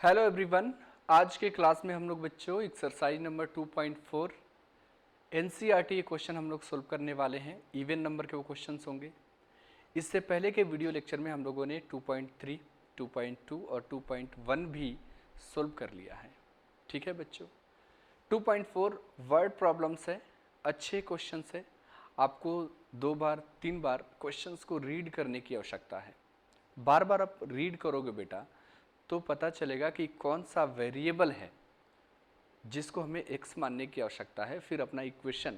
Hello everyone. आज के class में हम लोग बच्चों एक्सरसाइज नंबर 2.4 एनसीईआरटी के क्वेश्चन हम लोग सोल्व करने वाले हैं। इवन नंबर के वो क्वेश्चंस होंगे। इससे पहले के वीडियो लेक्चर में हम लोगों ने 2.3, 2.2 और 2.1 भी सोल्व कर लिया है। ठीक है बच्चों, 2.4 वर्ड प्रॉब्लम्स है, अच्छे क्वेश्चंस है। आपको 2 बार 3 बार क्वेश्चंस को रीड करने की आवश्यकता है। बार बार आप रीड करोगे बेटा तो पता चलेगा कि कौन सा वेरिएबल है जिसको हमें x मानने की आवश्यकता है, फिर अपना इक्वेशन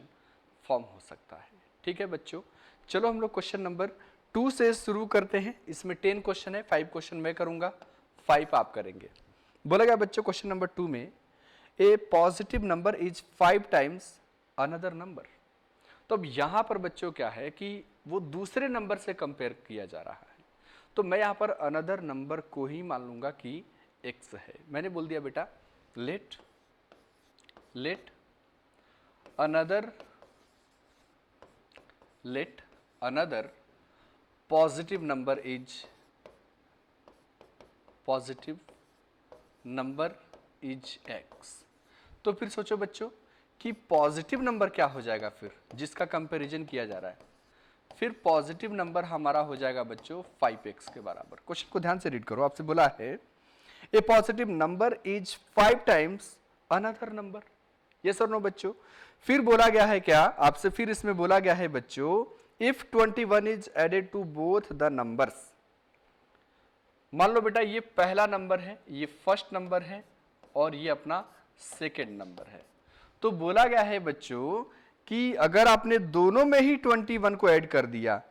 फॉर्म हो सकता है। ठीक है बच्चों, चलो हम लोग क्वेश्चन नंबर 2 से शुरू करते हैं। इसमें 10 क्वेश्चन है, 5 क्वेश्चन मैं करूंगा, 5 आप करेंगे। बोला गया बच्चों क्वेश्चन नंबर 2 में a positive number is 5 times another number. तो अब यहां पर बच्चों क्या है कि वो दूसरे नंबर से कंपेयर किया जा रहा है, तो मैं यहां पर अनदर नंबर को ही मान लूंगा कि x है। मैंने बोल दिया बेटा let another positive number is x। तो फिर सोचो बच्चों कि पॉजिटिव नंबर क्या हो जाएगा फिर जिसका कंपैरिजन किया जा रहा है। फिर पॉजिटिव नंबर हमारा हो जाएगा बच्चों 5x के बराबर। क्वेश्चन को ध्यान से रीड करो। आपसे बोला है a positive number is 5 times another number. Yes और नो बच्चों। फिर बोला गया है क्या आपसे, फिर इसमें बोला गया है बच्चों if 21 is added to both the numbers. मान लो बेटा ये पहला नंबर है, ये फर्स्ट नंबर है और ये अपना सेकेंड नंबर है। तो बोला गया है बच्चों कि अगर आपने दोनों में ही 21 को ऐड कर दिया,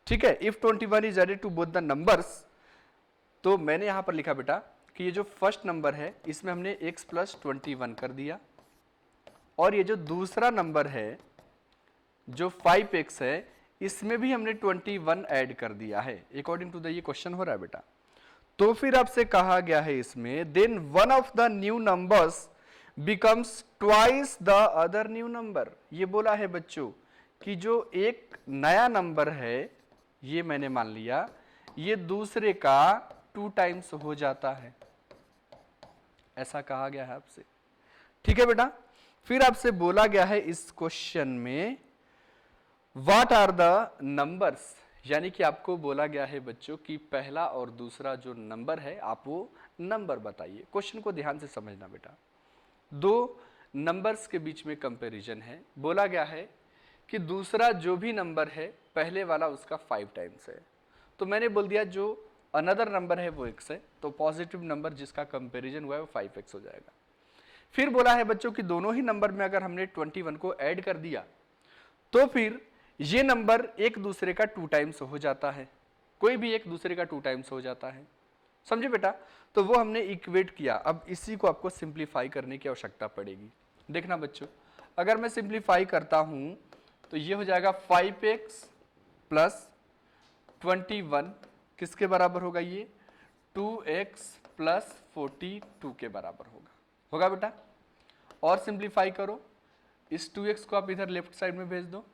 ठीक है, if 21 is added to both the numbers, तो मैंने यहां पर लिखा बेटा कि ये जो फर्स्ट नंबर है इसमें हमने x प्लस 21 कर दिया, और ये जो दूसरा नंबर है जो 5x है इसमें भी हमने 21 ऐड कर दिया है। अकॉर्डिंग टू द ये क्वेश्चन हो रहा है बेटा। तो फिर आपसे कहा गया है इसमें then one of the new numbers becomes twice the other new number. ये बोला है बच्चों कि जो एक नया नंबर है ये मैंने मान लिया ये दूसरे का 2 टाइम्स हो जाता है, ऐसा कहा गया है आपसे। ठीक है बेटा। फिर आपसे बोला गया है इस क्वेश्चन में व्हाट आर द नंबर्स, यानी कि आपको बोला गया है बच्चों कि पहला और दूसरा जो नंबर है आप वो नंबर बताइए। क्वेश्चन को ध्यान से समझना बेटा। दो नंबर्स के बीच में कंपैरिजन है। बोला गया है कि दूसरा जो भी नंबर है पहले वाला उसका 5 टाइम्स है, तो मैंने बोल दिया जो अनदर नंबर है वो x है, तो पॉजिटिव नंबर जिसका कंपैरिजन हुआ है वो 5x हो जाएगा। फिर बोला है बच्चों कि दोनों ही नंबर में अगर हमने 21 को ऐड कर दिया तो फिर ये नंबर एक दूसरे का 2 टाइम्स हो जाता है। कोई भी एक दूसरे का 2 टाइम्स हो जाता है, समझे बेटा। तो वो हमने इक्वेट किया। अब इसी को आपको सिंप्लीफाई करने की आवश्यकता पड़ेगी। देखना बच्चों, अगर मैं सिंप्लीफाई करता हूं तो ये हो जाएगा 5x प्लस 21 किसके बराबर होगा, ये 2x प्लस 42 के बराबर होगा बेटा। और सिंप्लीफाई करो, इस 2x को आप इधर लेफ्ट साइड में भेज दो,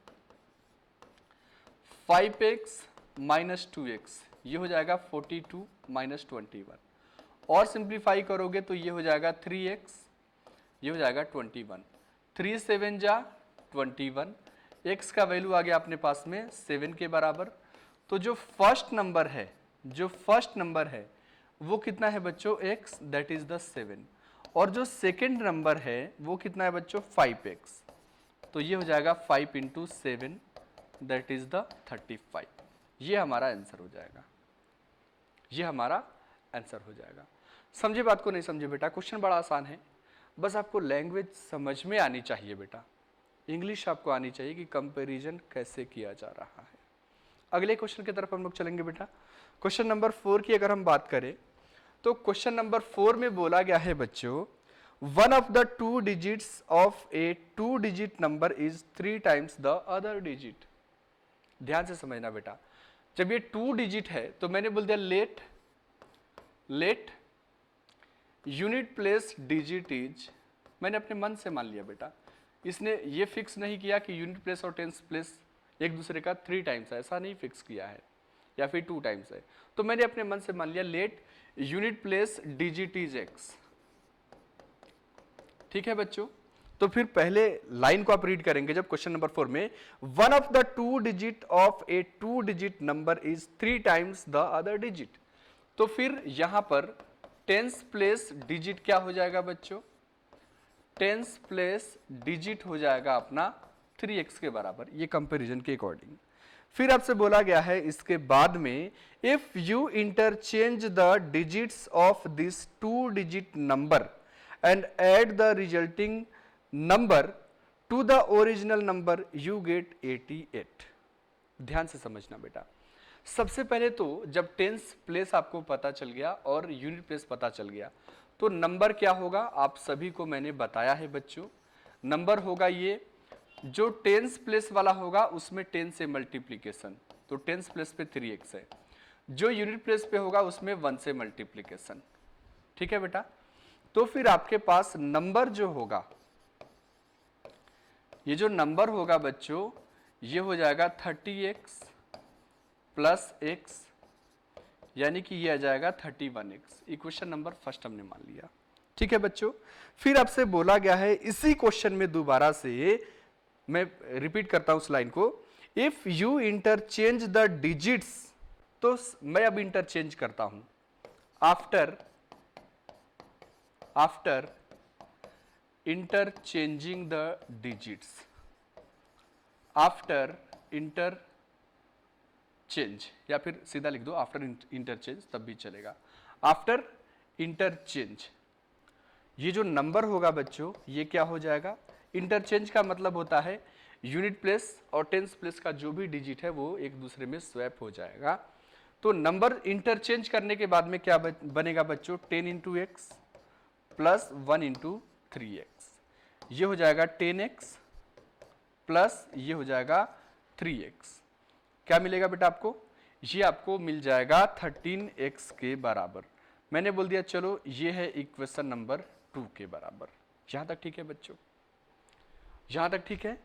5x माइनस 2x ये हो जाएगा 42 माइनस 21, और सिंप्लीफाई करोगे तो ये हो जाएगा 3x, ये हो जाएगा 21, 3 7 जा 21, x का वैल्यू आ गया अपने पास में 7 के बराबर। तो जो फर्स्ट नंबर है वो कितना है बच्चों x, दैट इज द 7, और जो सेकेंड नंबर है वो कितना है बच्चों 5x, तो ये हो जाएगा 5 इंटू 7 दैट इज द 35। ये हमारा आंसर हो जाएगा, ये हमारा आंसर हो जाएगा। समझे बात को, नहीं समझे बेटा। क्वेश्चन बड़ा आसान है, बस आपको लैंग्वेज समझ में आनी चाहिए बेटा। इंग्लिश आपको आनी चाहिए कि कंपैरिजन कैसे किया जा रहा है। अगले क्वेश्चन की तरफ हम लोग चलेंगे बेटा। क्वेश्चन नंबर 4 की अगर हम बात करें तो क्वेश्चन नंबर 4 में बोला गया है बच्चों one of the 2 digits of A 2 digit number is 3 times the other digit. ध्यान से समझना बेटा, जब ये 2 डिजिट है तो मैंने बोल दिया let unit place digit is, मैंने अपने मन से मान लिया बेटा। इसने ये फिक्स नहीं किया कि यूनिट प्लेस और टेंस प्लेस एक दूसरे का 3 टाइम्स है, ऐसा नहीं फिक्स किया है। या फिर 2 टाइम्स है। तो मैंने अपने मन से मान लिया let unit place digit is x। ठीक है बच्चों, तो फिर पहले लाइन को आप रीड करेंगे जब क्वेश्चन नंबर 4 में one of the 2 digit of A 2 digit number is 3 times the other digit. तो फिर यहां पर टेंस प्लेस डिजिट क्या हो जाएगा बच्चों, टेंस प्लेस डिजिट हो जाएगा अपना 3x के बराबर, ये कंपैरिजन के अकॉर्डिंग। फिर आपसे बोला गया है इसके बाद में if you interchange the digits of this 2 digit number and add the resulting number to the original number you get 88। ध्यान से समझना बेटा, सबसे पहले तो जब टेंस प्लेस आपको पता चल गया और यूनिट प्लेस पता चल गया तो नंबर क्या होगा आप सभी को मैंने बताया है बच्चों। नंबर होगा ये जो टेंस प्लेस वाला होगा उसमें 10 से मल्टीप्लीकेशन, तो टेंस प्लेस पे 3x है। जो यूनिट प्लेस पे होगा उसमें 1 से मल्टीप्लीकेशन। ठीक है बेटा, तो फिर आपके पास नंबर जो होगा, ये जो नंबर होगा बच्चों ये हो जाएगा 30x प्लस x, यानी कि ये आ जाएगा 31x। इक्वेशन नंबर फर्स्ट हमने मान लिया। ठीक है बच्चों, फिर आपसे बोला गया है इसी क्वेश्चन में दोबारा से मैं रिपीट करता हूं उस लाइन को, if you interchange the digits, तो मैं अब इंटरचेंज करता हूं after interchanging the digits, after interchange या फिर सीधा लिख दो आफ्टर इंटरचेंज तब भी चलेगा। आफ्टर इंटरचेंज ये जो नंबर होगा बच्चों ये क्या हो जाएगा, इंटरचेंज का मतलब होता है यूनिट प्लेस और टेंस प्लेस का जो भी डिजिट है वो एक दूसरे में स्वैप हो जाएगा। तो नंबर इंटरचेंज करने के बाद में क्या बनेगा बच्चों, 10 into x plus 1 into 3x, ये हो जाएगा 10x प्लस ये हो जाएगा 3x। क्या मिलेगा बेटा आपको, ये आपको मिल जाएगा 13x के बराबर। मैंने बोल दिया चलो ये है इक्वेशन नंबर 2 के बराबर। यहां तक ठीक है बच्चों, यहां तक ठीक है।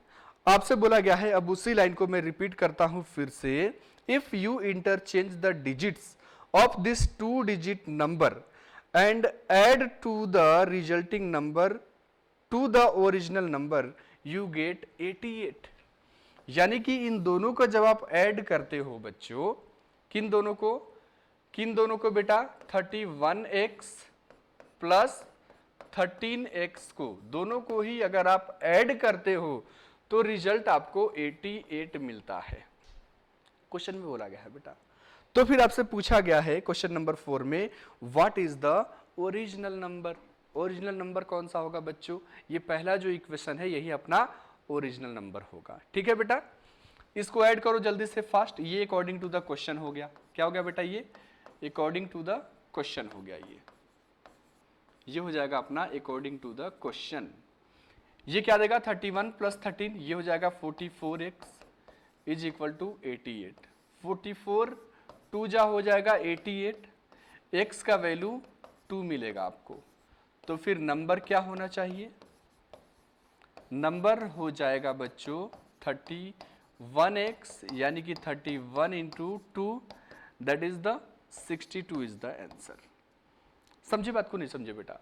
आपसे बोला गया है, अब उसी लाइन को मैं रिपीट करता हूं फिर से, if you interchange the digits of this 2 digit number and add to the resulting number to the original number you get 88। यानी कि इन दोनों को जब आप ऐड करते हो बच्चों, किन दोनों को बेटा 31x प्लस 13x को, दोनों को ही अगर आप ऐड करते हो तो रिजल्ट आपको 88 मिलता है। क्वेश्चन में बोला गया है बेटा। तो फिर आपसे पूछा गया है क्वेश्चन नंबर 4 में what is the original number. Original number कौन सा होगा बच्चों, ये पहला जो इक्वेशन है यही अपना ओरिजिनल नंबर होगा। ठीक है बेटा, इसको ऐड करो जल्दी से फास्ट। ये अकॉर्डिंग टू द क्वेश्चन हो गया। क्या हो गया बेटा, ये अकॉर्डिंग टू द क्वेश्चन हो गया। ये हो जाएगा अपना अकॉर्डिंग टू द क्वेश्चन। ये क्या देगा 31 प्लस 13, ये हो जाएगा 44x इज इक्वल टू 88। 44 2 जा हो जाएगा 88, x का वैल्यू 2 मिलेगा आपको। तो फिर नंबर क्या होना चाहिए, नंबर हो जाएगा बच्चों 31x, यानी कि 31 into 2 that is the 62 is the answer. समझे बात को, नहीं समझे बेटा,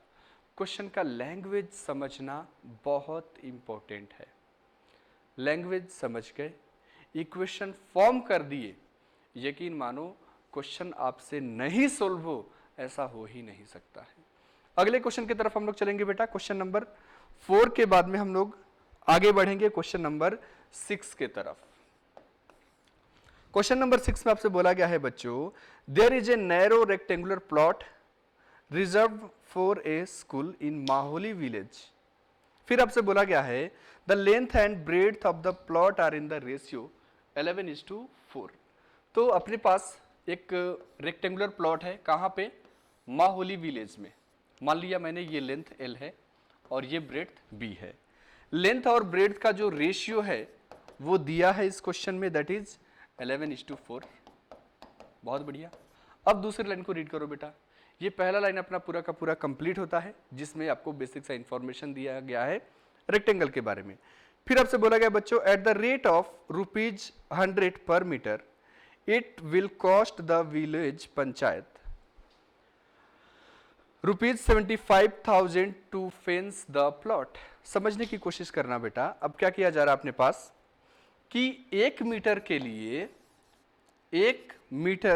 क्वेश्चन का लैंग्वेज समझना बहुत इंपॉर्टेंट है। लैंग्वेज समझ गए, इक्वेशन फॉर्म कर दिए, यकीन मानो क्वेश्चन आपसे नहीं सोल्व हो ऐसा हो ही नहीं सकता है। अगले क्वेश्चन की तरफ हम लोग चलेंगे बेटा। क्वेश्चन नंबर 4 के बाद में हम लोग आगे बढ़ेंगे क्वेश्चन नंबर 6 के तरफ। क्वेश्चन नंबर 6 में आपसे बोला गया है बच्चों, there is a narrow rectangular plot reserve for a school in Maholi village. फिर आपसे बोला गया है the length and breadth of the plot are in the ratio 11:4। तो अपने पास एक रेक्टेंगुलर प्लॉट है, कहाँ पे, माहोली विलेज में। मान लिया मैंने ये लेंथ L है और ये ब्रेड्थ B है। लेंथ और ब्रेड्थ का जो रेशियो है वो दिया है इस क्वेश्चन में, दैट इज 11:4। बहुत बढ़िया। अब दूसरी लाइन को रीड करो बेटा। ये पहला लाइन अपना पूरा का पूरा कंप्लीट होता है जिसमें आपको बेसिक सा इंफॉर्मेशन दिया गया है रेक्टेंगल के बारे में। फिर आपसे बोला गया बच्चों, at the rate of ₹100 per metre it will cost the village panchayat ₹75,000 to fence the plot. समझने की कोशिश करना बेटा। अब क्या किया जा रहा है अपने पास कि 1 मीटर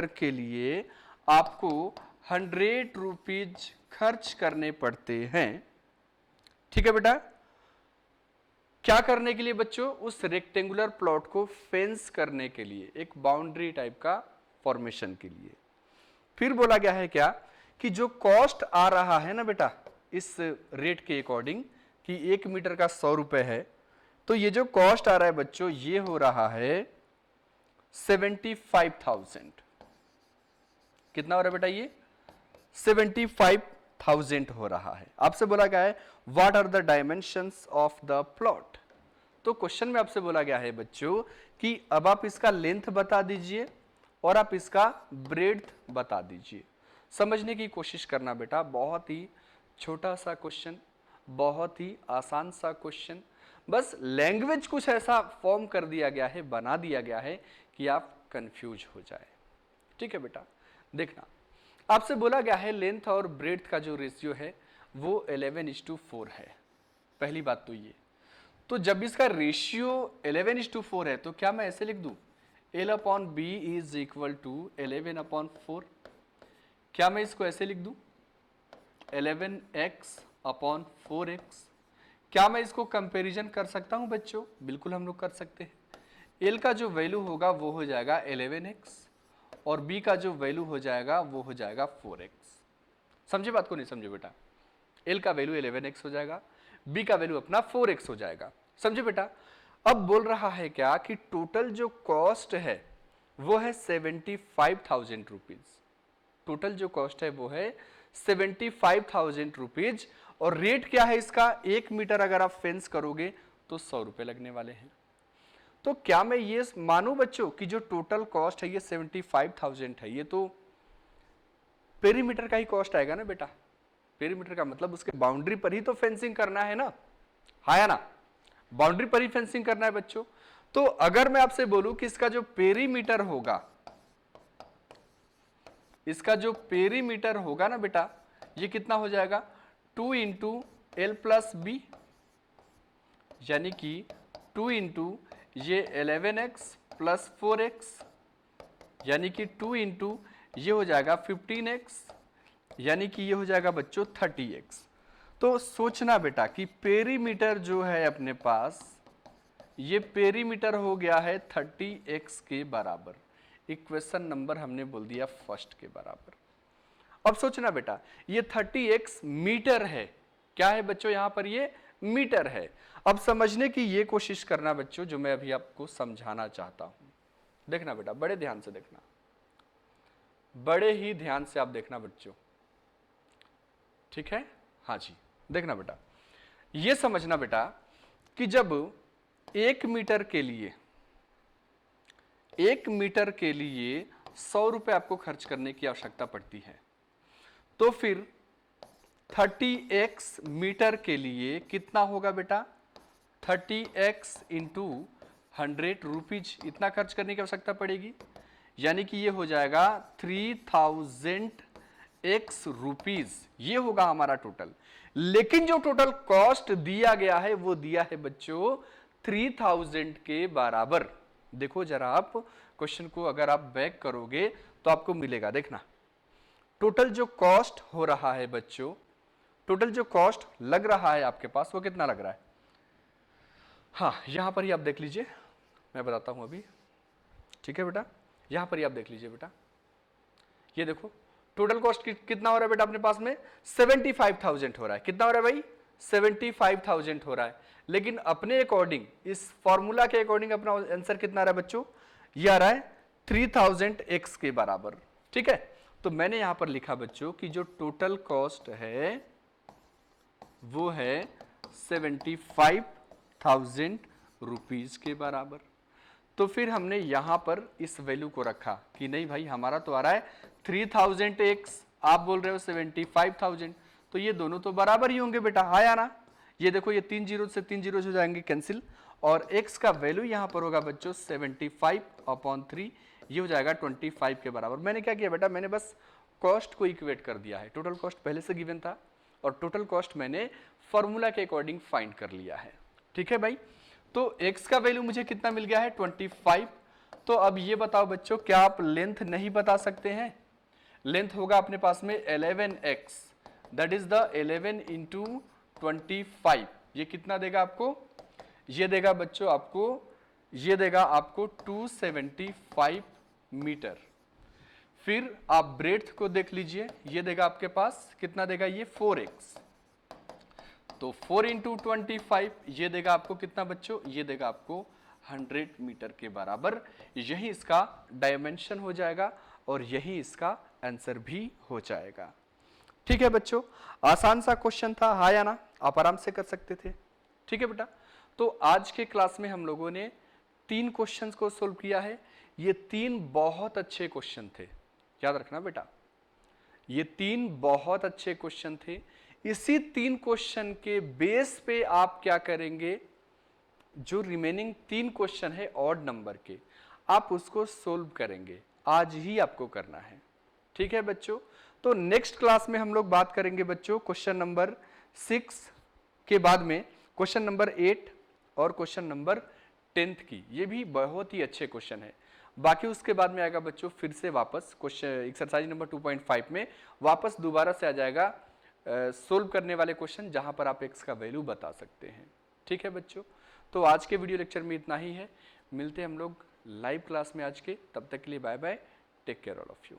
के लिए आपको 100 रुपीज खर्च करने पड़ते हैं। ठीक है बेटा। क्या करने के लिए बच्चों? उस रेक्टेंगुलर प्लॉट को फेंस करने के लिए, एक बाउंड्री टाइप का फॉर्मेशन के लिए। फिर बोला गया है क्या कि जो कॉस्ट आ रहा है ना बेटा इस रेट के अकॉर्डिंग कि 1 मीटर का 100 रुपए है, तो ये जो कॉस्ट आ रहा है बच्चों ये हो रहा है 75,000। कितना हो रहा है बेटा? ये 75,000 हो रहा है। आपसे बोला गया है what are the dimensions of the plot. तो क्वेश्चन में आपसे बोला गया है बच्चों कि अब आप इसका लेंथ बता दीजिए और आप इसका ब्रेड्थ बता दीजिए। समझने की कोशिश करना बेटा। बहुत ही छोटा सा क्वेश्चन, बहुत ही आसान सा क्वेश्चन, बस लैंग्वेज कुछ ऐसा फॉर्म कर दिया गया है, बना दिया गया है कि आप कंफ्यूज हो जाए। ठीक है बेटा। देखना, आपसे बोला गया है लेंथ और ब्रेड्थ का जो रेशियो है वो 11:4 है। पहली बात तो ये। तो जब इसका रेशियो 11:4 है तो क्या मैं ऐसे लिख दूं L/B इज इक्वल टू 11/4। क्या मैं इसको ऐसे लिख दूं 11x/4x। क्या मैं इसको कंपैरिजन कर सकता हूं बच्चों? बिल्कुल हम लोग कर सकते हैं। L का जो वैल्यू होगा वो हो जाएगा 11x और B का जो वैल्यू हो जाएगा वो हो जाएगा 4x। समझे बात को? नहीं समझे बेटा? L का वैल्यू 11x हो जाएगा, B का वैल्यू अपना 4x हो जाएगा। समझे बेटा? अब बोल रहा है क्या कि टोटल जो कॉस्ट है वो है 75,000 रुपीज। टोटल जो कॉस्ट है वो है 75,000 रुपीज और रेट क्या है इसका? 1 मीटर अगर आप फेंस करोगे तो 100 रुपए लगने वाले हैं। तो क्या मैं ये मानूं बच्चों कि जो टोटल कॉस्ट है ये 75,000 है, ये तो पेरीमीटर का ही कॉस्ट आएगा ना बेटा। पेरीमीटर का मतलब उसके बाउंड्री पर ही तो फेंसिंग करना है ना, हाँ या ना? बाउंड्री पर ही फेंसिंग करना है बच्चों। तो अगर मैं आपसे बोलूं कि इसका जो पेरीमीटर होगा, इसका जो पेरीमीटर होगा ना बेटा ये कितना हो जाएगा 2 × L+B, यानी कि 2 × ये 11x + 4x, यानी कि 2 × ये हो जाएगा 15x, यानी कि ये हो जाएगा बच्चों 30x। तो सोचना बेटा कि पेरीमीटर जो है अपने पास, ये पेरीमीटर हो गया है 30x के बराबर। इक्वेशन नंबर हमने बोल दिया फर्स्ट के बराबर। अब सोचना बेटा ये 30x मीटर है। क्या है बच्चों? यहां पर ये मीटर है। अब समझने की ये कोशिश करना बच्चों जो मैं अभी आपको समझाना चाहता हूं। देखना बेटा, बड़े ध्यान से देखना, बड़े ही ध्यान से आप देखना बच्चों। ठीक है? हाँ जी, देखना बेटा, ये समझना बेटा कि जब 1 मीटर के लिए 100 रुपए आपको खर्च करने की आवश्यकता पड़ती है, तो फिर 30x मीटर के लिए कितना होगा बेटा? 30x × 100 रुपीज इतना खर्च करने की आवश्यकता पड़ेगी, यानी कि ये हो जाएगा 3000x रुपीज। ये होगा हमारा टोटल। लेकिन जो टोटल कॉस्ट दिया गया है वो दिया है बच्चों 3000 के बराबर। देखो जरा आप क्वेश्चन को अगर आप बैक करोगे तो आपको मिलेगा। देखना, टोटल जो कॉस्ट हो रहा है बच्चों, टोटल जो कॉस्ट लग रहा है आपके पास वो कितना लग रहा है? हाँ, यहां पर ही आप देख लीजिए, मैं बताता हूं अभी। ठीक है बेटा, यहां पर ही आप देख लीजिए बेटा। ये देखो टोटल कॉस्ट कितना हो रहा है बेटा अपने पास में? 75,000 हो रहा है। कितना हो रहा है भाई? 75,000 हो रहा है। लेकिन अपने अकॉर्डिंग, इस फॉर्मूला के अकॉर्डिंग अपना आंसर कितना आ रहा है बच्चों? ये आ रहा है 3000x के बराबर। ठीक है? तो मैंने यहां पर लिखा बच्चों कि जो टोटल कॉस्ट है वो है 75,000 रुपीज के बराबर। तो फिर हमने यहां पर इस वैल्यू को रखा कि नहीं भाई हमारा तो आ रहा है 3000x, आप बोल रहे हो 75,000, तो ये दोनों तो बराबर ही होंगे बेटा, हाँ या ना? ये देखो ये 3 जीरो से 3 जीरो हो जाएंगे कैंसिल और x का वैल्यू यहाँ पर होगा बच्चों 75/3, ये हो जाएगा 25 के बराबर। मैंने क्या किया बेटा, मैंने बस कॉस्ट को इक्वेट कर दिया है। टोटल कॉस्ट पहले से गिवन था और टोटल कॉस्ट मैंने फॉर्मूला के अकॉर्डिंग फाइंड कर लिया है। ठीक है भाई, तो x का वैल्यू मुझे कितना मिल गया है 25। तो अब ये बताओ बच्चों, क्या आप लेंथ नहीं बता सकते हैं? लेंथ होगा अपने पास में 11x, that is the 11 into 25। ये कितना देगा आपको? ये देगा बच्चों आपको, ये देगा आपको 275 मीटर। फिर आप ब्रेड्थ को देख लीजिए, ये देगा आपके पास कितना देगा, ये 4x। तो 4 इंटू 25 ये देगा आपको कितना बच्चों, ये देगा आपको 100 मीटर के बराबर। यही इसका डायमेंशन हो जाएगा और यही इसका आंसर भी हो जाएगा। ठीक है बच्चों, आसान सा क्वेश्चन था, हाँ या ना? आप आराम से कर सकते थे। ठीक है बेटा, तो आज के क्लास में हम लोगों ने 3 क्वेश्चंस को सोल्व किया है। ये 3 बहुत अच्छे क्वेश्चन थे, याद रखना बेटा, ये 3 बहुत अच्छे क्वेश्चन थे। इसी 3 क्वेश्चन के बेस पे आप क्या करेंगे, जो रिमेनिंग 3 क्वेश्चन है ऑड नंबर के, आप उसको सोल्व करेंगे। आज ही आपको करना है। ठीक है बच्चों, तो नेक्स्ट क्लास में हम लोग बात करेंगे बच्चों क्वेश्चन नंबर 6 के बाद में क्वेश्चन नंबर 8 और क्वेश्चन नंबर 10 की। ये भी बहुत ही अच्छे क्वेश्चन है। बाकी उसके बाद में आएगा बच्चों फिर से वापस क्वेश्चन एक्सरसाइज नंबर 2.5 में वापस दोबारा से आ जाएगा सोल्व करने वाले क्वेश्चन, जहां पर आप x का वैल्यू बता सकते हैं। ठीक है बच्चों, तो आज के वीडियो लेक्चर में इतना ही है। मिलते हैं हम लोग लाइव क्लास में आज के, तब तक के लिए bye bye, take care all of you.